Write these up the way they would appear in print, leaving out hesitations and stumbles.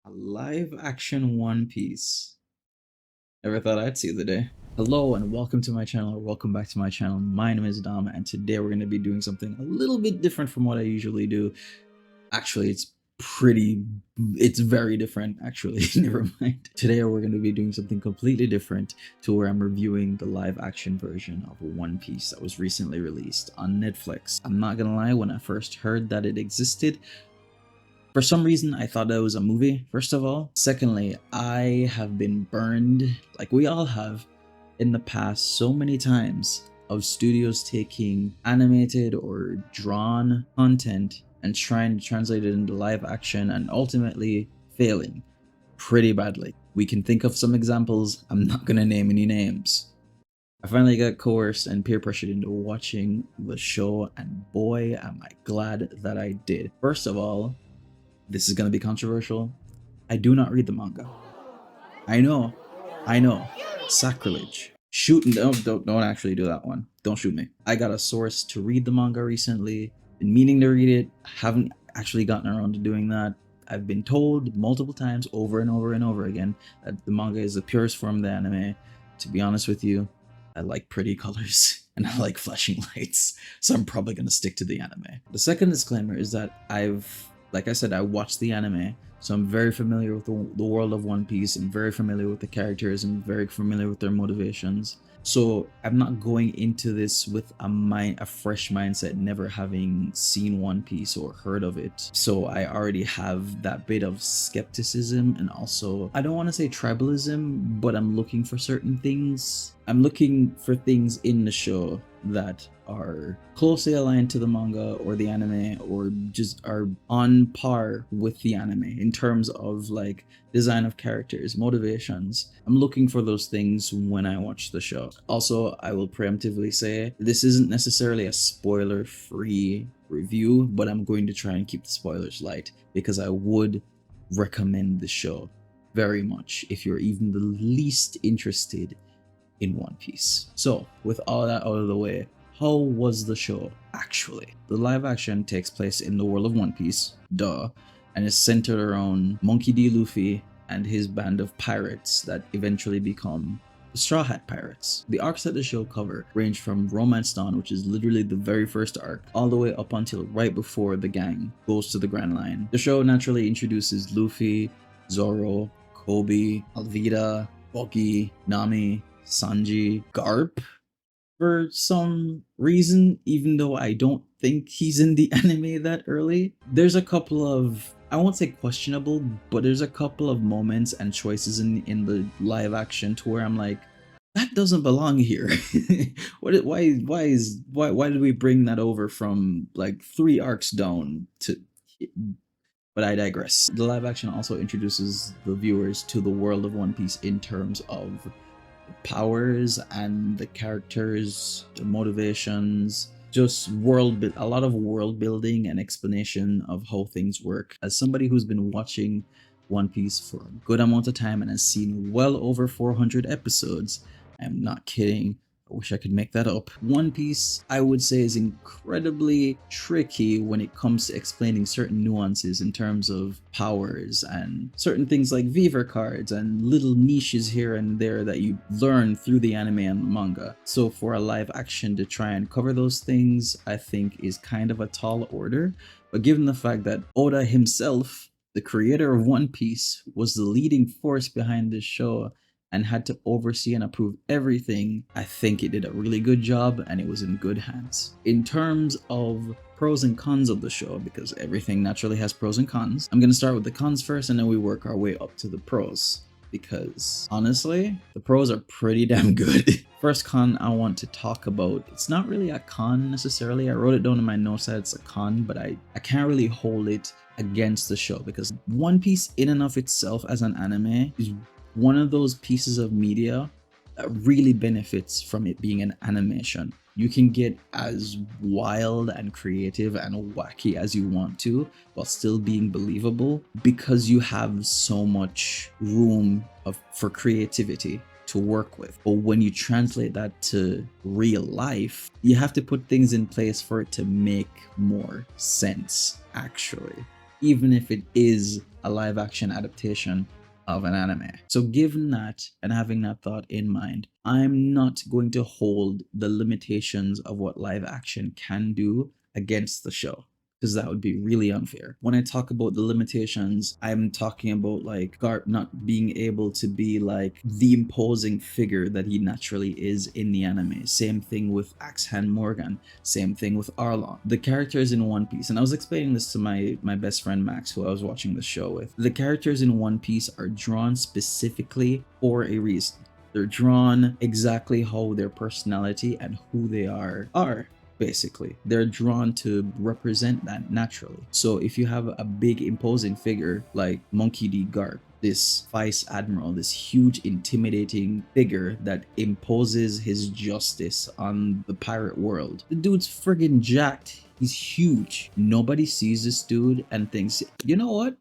A live action One Piece. Never thought I'd see the day. Hello and welcome to my channel, or welcome back to my channel. My name is Dom, and today we're going to be doing something a little bit different from what I usually do. Actually, it's very different, actually. Never mind. Today we're going to be doing something completely different to where I'm reviewing the live action version of One Piece that was recently released on Netflix. I'm not gonna lie, when I first heard that it existed, for some reason, I thought that was a movie, first of all. Secondly, I have been burned, like we all have, in the past so many times of studios taking animated or drawn content and trying to translate it into live action and ultimately failing pretty badly. We can think of some examples. I'm not going to name any names. I finally got coerced and peer pressured into watching the show, and boy, am I glad that I did. First of all, this is going to be controversial. I do not read the manga. I know, sacrilege. Shooting, don't actually do that one. Don't shoot me. I got a source to read the manga recently. Been meaning to read it. Haven't actually gotten around to doing that. I've been told multiple times over and over and over again that the manga is the purest form of the anime. To be honest with you, I like pretty colors and I like flashing lights, so I'm probably going to stick to the anime. The second disclaimer is that like I said, I watched the anime, so I'm very familiar with the world of One Piece. I'm very familiar with the characters. I'm very familiar with their motivations. So I'm not going into this with a fresh mindset, never having seen One Piece or heard of it. So I already have that bit of skepticism, and also, I don't want to say tribalism, but I'm looking for certain things. I'm looking for things in the show that are closely aligned to the manga or the anime, or just are on par with the anime in terms of like design of characters, motivations. I'm looking for those things when I watch the show. Also, I will preemptively say this isn't necessarily a spoiler-free review, but I'm going to try and keep the spoilers light because I would recommend the show very much if you're even the least interested in One Piece. So, with all that out of the way, how was the show actually? The live action takes place in the world of One Piece, duh, and is centered around Monkey D. Luffy and his band of pirates that eventually become the Straw Hat Pirates. The arcs that the show cover range from Romance Dawn, which is literally the very first arc, all the way up until right before the gang goes to the Grand Line. The show naturally introduces Luffy, Zoro, Kobe, Alvida, Buggy, Nami, Sanji, Garp, for some reason, even though I don't think he's in the anime that early. There's a couple of, I won't say questionable, but there's a couple of moments and choices in the live action to where I'm like, that doesn't belong here. Why did we bring that over from like 3 arcs down to, but I digress. The live action also introduces the viewers to the world of One Piece in terms of powers and the characters, the motivations, just a lot of world building and explanation of how things work. As somebody who's been watching One Piece for a good amount of time and has seen well over 400 episodes, I'm not kidding. I wish I could make that up. One Piece, I would say, is incredibly tricky when it comes to explaining certain nuances in terms of powers and certain things like Viver cards and little niches here and there that you learn through the anime and the manga. So for a live action to try and cover those things, I think is kind of a tall order. But given the fact that Oda himself, the creator of One Piece, was the leading force behind this show and had to oversee and approve everything, I think it did a really good job and it was in good hands. In terms of pros and cons of the show, because everything naturally has pros and cons, I'm going to start with the cons first and then we work our way up to the pros, because honestly, the pros are pretty damn good. First con I want to talk about, it's not really a con necessarily. I wrote it down in my notes that it's a con, but I can't really hold it against the show, because One Piece in and of itself as an anime is one of those pieces of media that really benefits from it being an animation. You can get as wild and creative and wacky as you want to while still being believable, because you have so much room for creativity to work with. But when you translate that to real life, you have to put things in place for it to make more sense, actually. even if it is a live action adaptation of an anime. So given that and having that thought in mind, I'm not going to hold the limitations of what live action can do against the show, because that would be really unfair. When I talk about the limitations, I'm talking about like Garp not being able to be like the imposing figure that he naturally is in the anime. Same thing with Axe Hand Morgan. Same thing with Arlong. The characters in One Piece, and I was explaining this to my best friend Max, who I was watching the show with. The characters in One Piece are drawn specifically for a reason. They're drawn exactly how their personality and who they are. Basically, they're drawn to represent that naturally. So if you have a big imposing figure like Monkey D. Garp, this vice admiral, this huge intimidating figure that imposes his justice on the pirate world, the dude's friggin' jacked. He's huge. Nobody sees this dude and thinks, you know what,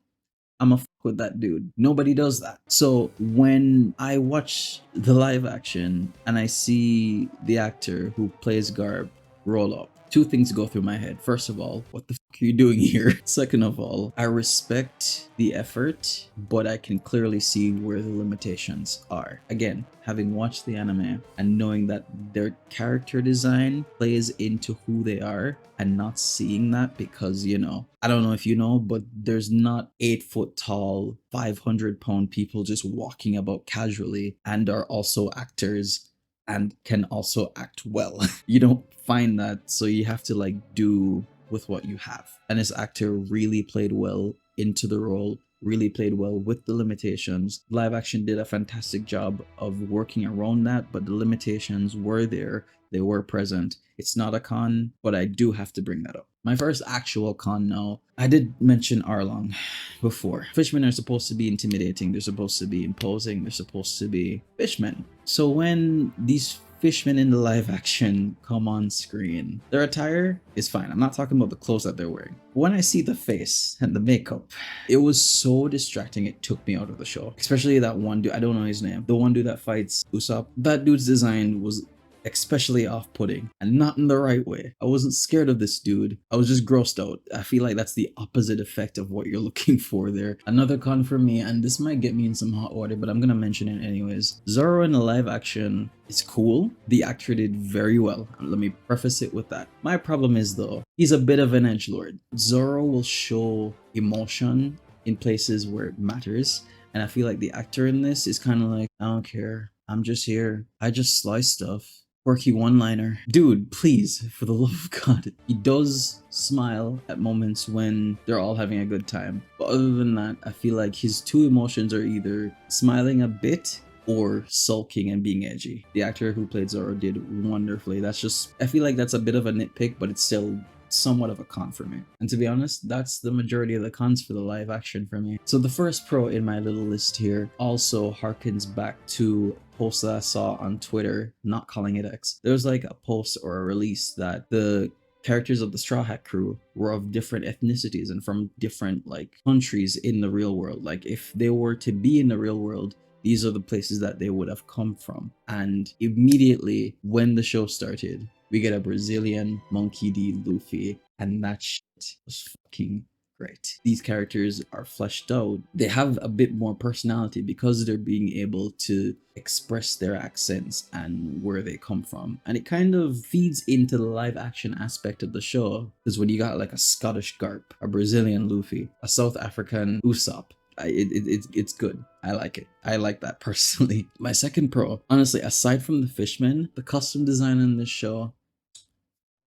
I'm a fuck with that dude. Nobody does that. So when I watch the live action and I see the actor who plays Garp roll up, two things go through my head. First of all, what the fuck are you doing here? Second of all, I respect the effort, but I can clearly see where the limitations are. Again, having watched the anime and knowing that their character design plays into who they are, and not seeing that because, you know, I don't know if you know, but there's not 8-foot tall, 500-pound people just walking about casually and are also actors and can also act well. You don't find that, so you have to like do with what you have. And this actor really played well into the role, really played well with the limitations. Live action did a fantastic job of working around that, but the limitations were there. They were present. It's not a con, but I do have to bring that up. My first actual con now, I did mention Arlong before. Fishmen are supposed to be intimidating. They're supposed to be imposing. They're supposed to be fishmen. So when these fishmen in the live action come on screen, their attire is fine. I'm not talking about the clothes that they're wearing. When I see the face and the makeup, it was so distracting, it took me out of the show. Especially that one dude, I don't know his name, the one dude that fights Usopp. That dude's design was especially off-putting, and not in the right way. I wasn't scared of this dude. I was just grossed out. I feel like that's the opposite effect of what you're looking for there. Another con for me, and this might get me in some hot water, but I'm gonna mention it anyways. Zoro in the live action is cool. The actor did very well. Let me preface it with that. My problem is though, he's a bit of an edgelord. Zoro will show emotion in places where it matters, and I feel like the actor in this is kind of like, I don't care. I'm just here. I just slice stuff. Quirky one-liner. Dude, please, for the love of God. He does smile at moments when they're all having a good time. But other than that, I feel like his two emotions are either smiling a bit or sulking and being edgy. The actor who played Zoro did wonderfully. That's just, I feel like that's a bit of a nitpick, but it's still somewhat of a con for me. And to be honest, that's the majority of the cons for the live action for me. So the first pro in my little list here also harkens back to a post that I saw on Twitter, not calling it X. There was like a post or a release that the characters of the Straw Hat crew were of different ethnicities and from different like countries in the real world. Like if they were to be in the real world, these are the places that they would have come from. And immediately when the show started, we get a Brazilian Monkey D. Luffy, and that shit was fucking great. These characters are fleshed out. They have a bit more personality because they're being able to express their accents and where they come from. And it kind of feeds into the live action aspect of the show, because when you got like a Scottish Garp, a Brazilian Luffy, a South African Usopp, it's good. I like it. I like that personally. My second pro, honestly, aside from the fishmen, the costume design in this show,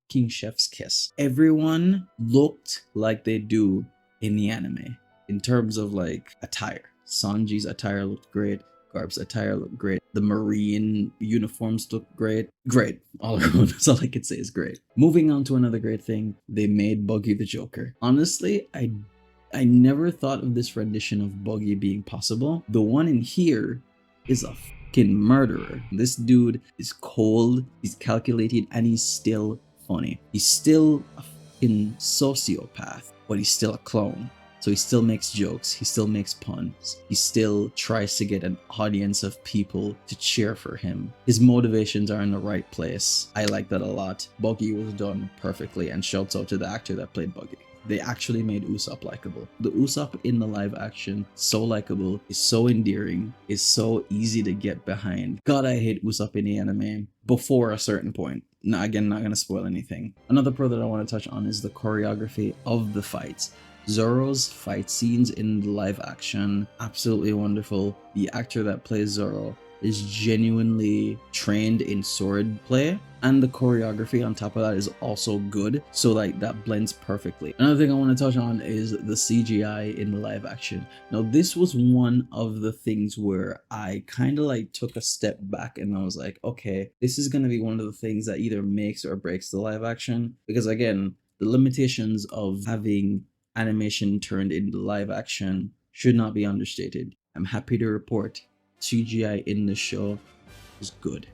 King Chef's kiss. Everyone looked like they do in the anime in terms of like attire. Sanji's attire looked great. Garp's attire looked great. The marine uniforms looked great. Great. All around. That's all I could say is great. Moving on to another great thing, they made Buggy the Joker. Honestly, I never thought of this rendition of Buggy being possible. The one in here is a fucking murderer. This dude is cold, he's calculated, and he's still funny. He's still a fucking sociopath, but he's still a clone. So he still makes jokes, he still makes puns, he still tries to get an audience of people to cheer for him. His motivations are in the right place. I like that a lot. Buggy was done perfectly, and shouts out to the actor that played Buggy. they actually made Usopp likable. The Usopp in the live action, so likable, is so endearing, is so easy to get behind. God, I hate Usopp in the anime before a certain point. Now, again, not gonna spoil anything. Another pro that I want to touch on is the choreography of the fights. Zoro's fight scenes in the live action, absolutely wonderful. The actor that plays Zoro is genuinely trained in sword play, and the choreography on top of that is also good, so like that blends perfectly. Another thing I want to touch on is the CGI in the live action. Now this was one of the things where I kind of like took a step back and I was like, okay, this is going to be one of the things that either makes or breaks the live action, because again, the limitations of having animation turned into live action should not be understated. I'm happy to report CGI in the show is good.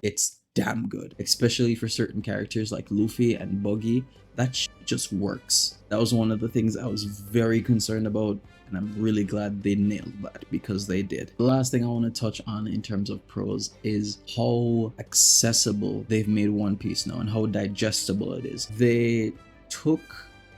It's damn good, especially for certain characters like Luffy and Buggy. That just works. That was one of the things I was very concerned about, and I'm really glad they nailed that, because they did. The last thing I want to touch on in terms of pros is how accessible they've made One Piece now and how digestible it is. They took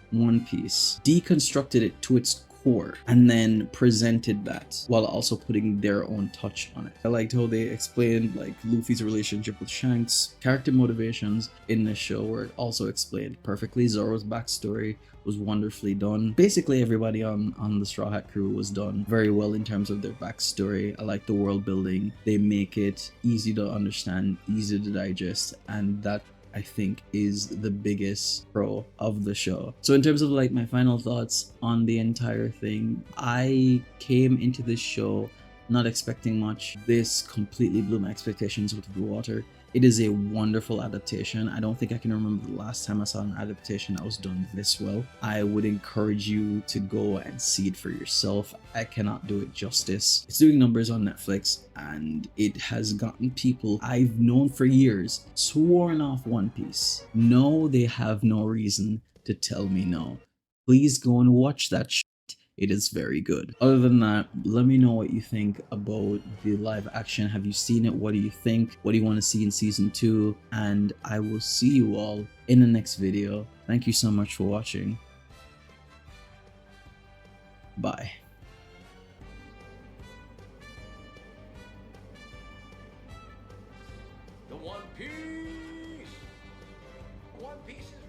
One Piece, deconstructed it to its core, and then presented that while also putting their own touch on it. I liked how they explained like Luffy's relationship with Shanks, character motivations in the show were also explained perfectly. Zoro's backstory was wonderfully done. Basically everybody on the Straw Hat crew was done very well in terms of their backstory. I like the world building. They make it easy to understand, easy to digest, and that I think is the biggest pro of the show. So in terms of like my final thoughts on the entire thing, I came into this show not expecting much. This completely blew my expectations out of the water. It is a wonderful adaptation. I don't think I can remember the last time I saw an adaptation that was done this well. I would encourage you to go and see it for yourself. I cannot do it justice. It's doing numbers on Netflix, and it has gotten people I've known for years sworn off One Piece. No, they have no reason to tell me no. Please go and watch that shit. It is very good. Other than that, let me know what you think about the live action. Have you seen it? What do you think? What do you want to see in season 2? And I will see you all in the next video. Thank you so much for watching. Bye. The One Piece! One Piece is